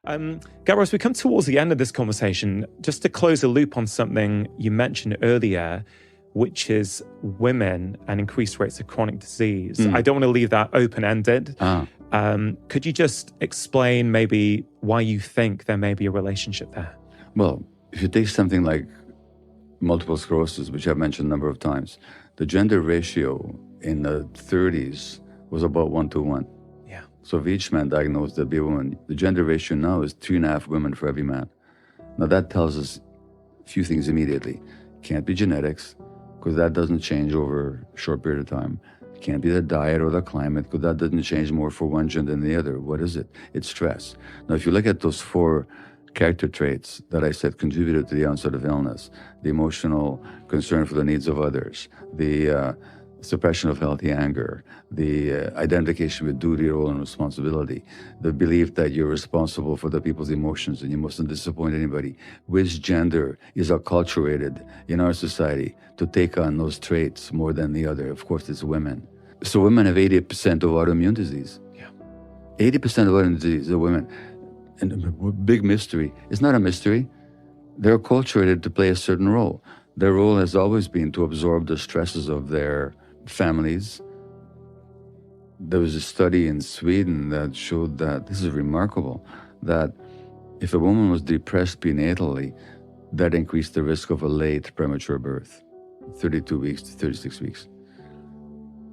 Gabor, as we come towards the end of this conversation, just to close the loop on something you mentioned earlier, which is women and increased rates of chronic disease. I don't want to leave that open-ended. Could you just explain maybe why you think there may be a relationship there? Well, if you take something like multiple sclerosis, which I've mentioned a number of times, the gender ratio in the 30s was about 1:1. Yeah. So if each man diagnosed, there'd be a woman. The gender ratio now is 3.5 women for every man. Now that tells us a few things immediately. Can't be genetics, because that doesn't change over a short period of time. It can't be the diet or the climate, because that doesn't change more for one gender than the other. What is it? It's stress. Now, if you look at those 4 character traits that I said contributed to the onset of illness, the emotional concern for the needs of others, the suppression of healthy anger, the identification with duty, role, and responsibility, the belief that you're responsible for the people's emotions and you mustn't disappoint anybody. Which gender is acculturated in our society to take on those traits more than the other? Of course, it's women. So women have 80% of autoimmune disease. Yeah. 80% of autoimmune disease are women. And a big mystery. It's not a mystery. They're acculturated to play a certain role. Their role has always been to absorb the stresses of their families. There was a study in Sweden that showed that, this is remarkable, that if a woman was depressed prenatally, that increased the risk of a late premature birth, 32 weeks to 36 weeks.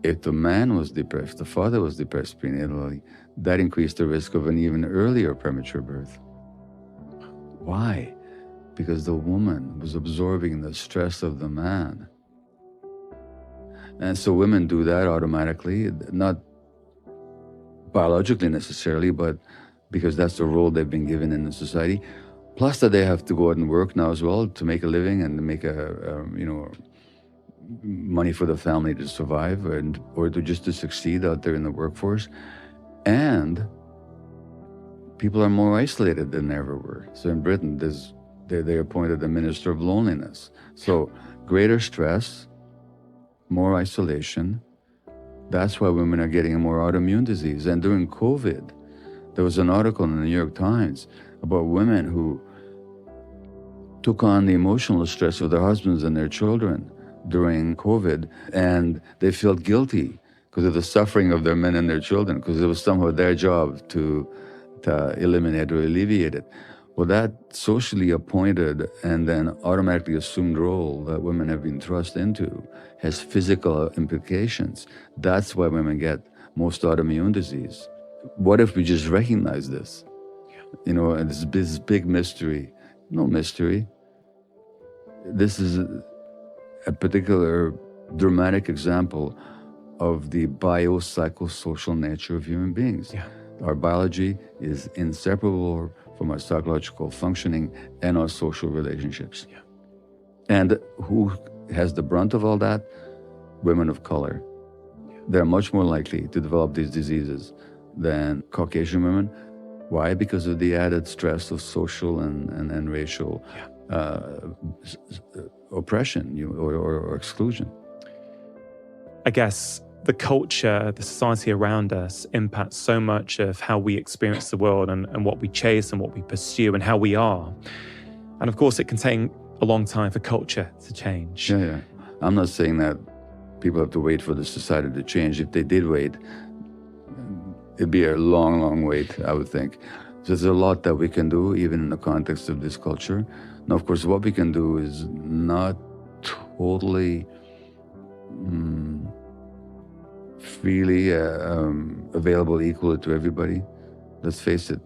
If the man was depressed, the father was depressed prenatally, that increased the risk of an even earlier premature birth. Why? Because the woman was absorbing the stress of the man. And so women do that automatically, not biologically necessarily, but because that's the role they've been given in the society. Plus that they have to go out and work now as well to make a living and to make money for the family to survive or to succeed out there in the workforce. And people are more isolated than they ever were. So in Britain, they appointed a minister of loneliness. So greater stress, more isolation. That's why women are getting more autoimmune disease. And during COVID, there was an article in the New York Times about women who took on the emotional stress of their husbands and their children during COVID, and they felt guilty because of the suffering of their men and their children, because it was somehow their job to eliminate or alleviate it. Well, that socially appointed and then automatically assumed role that women have been thrust into has physical implications. That's why women get most autoimmune disease. What if we just recognize this? You know, and this big mystery. No mystery. This is a particular dramatic example of the biopsychosocial nature of human beings. Yeah. Our biology is inseparable from our psychological functioning and our social relationships. Yeah. And who has the brunt of all that? Women of color. Yeah. They're much more likely to develop these diseases than Caucasian women. Why? Because of the added stress of social and racial oppression or exclusion. I guess the culture, the society around us impacts so much of how we experience the world and what we chase and what we pursue and how we are. And of course, it can take a long time for culture to change. Yeah. I'm not saying that people have to wait for the society to change. If they did wait, it'd be a long, long wait, I would think. So there's a lot that we can do, even in the context of this culture. Now, of course, what we can do is not totally freely available equally to everybody. Let's face it,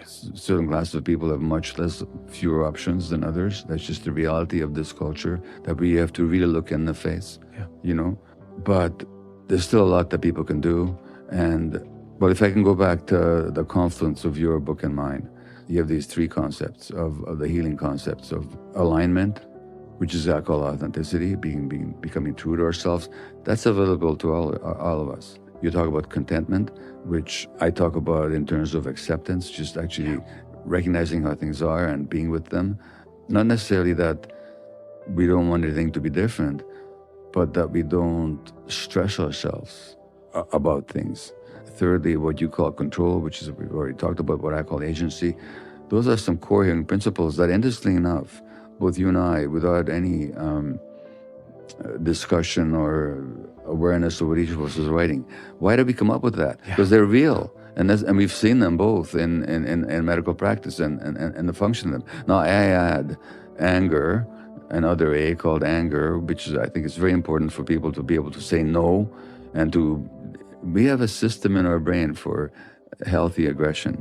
certain classes of people have much fewer options than others. That's just the reality of this culture that we have to really look in the face, you know. But there's still a lot that people can do. But if I can go back to the confluence of your book and mine, you have these 3 concepts of the healing concepts of alignment, which is I call authenticity, becoming true to ourselves. That's available to all of us. You talk about contentment, which I talk about in terms of acceptance, just actually recognizing how things are and being with them. Not necessarily that we don't want anything to be different, but that we don't stress ourselves about things. thirdly, what you call control, which is we've already talked about, what I call agency. Those are some core healing principles that, interestingly enough, both you and I, without any discussion or awareness of what each of us is writing, why did we come up with that? Because they're real. And we've seen them both in medical practice and the function of them. Now, I add anger, another A called anger, which is, I think it's very important for people to be able to say no, and we have a system in our brain for healthy aggression.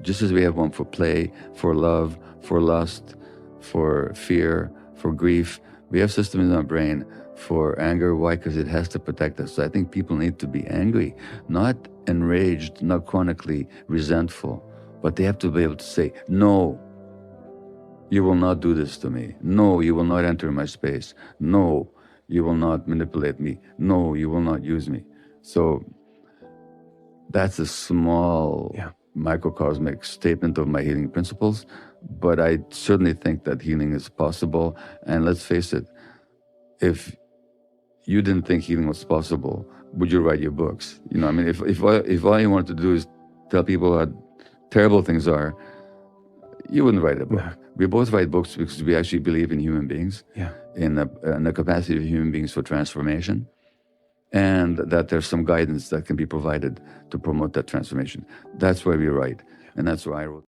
Just as we have one for play, for love, for lust, for fear, for grief, we have systems in our brain for anger. Why? Because it has to protect us. So I think people need to be angry, not enraged, not chronically resentful, but they have to be able to say, no, you will not do this to me. No, you will not enter my space. No, you will not manipulate me. No, you will not use me. So that's a small microcosmic statement of my healing principles, but I certainly think that healing is possible. And let's face it, if you didn't think healing was possible, would you write your books? You know, I mean, if all you wanted to do is tell people how terrible things are, you wouldn't write a book. No. We both write books because we actually believe in human beings, in the capacity of human beings for transformation, and that there's some guidance that can be provided to promote that transformation. That's why we write, and that's why I wrote.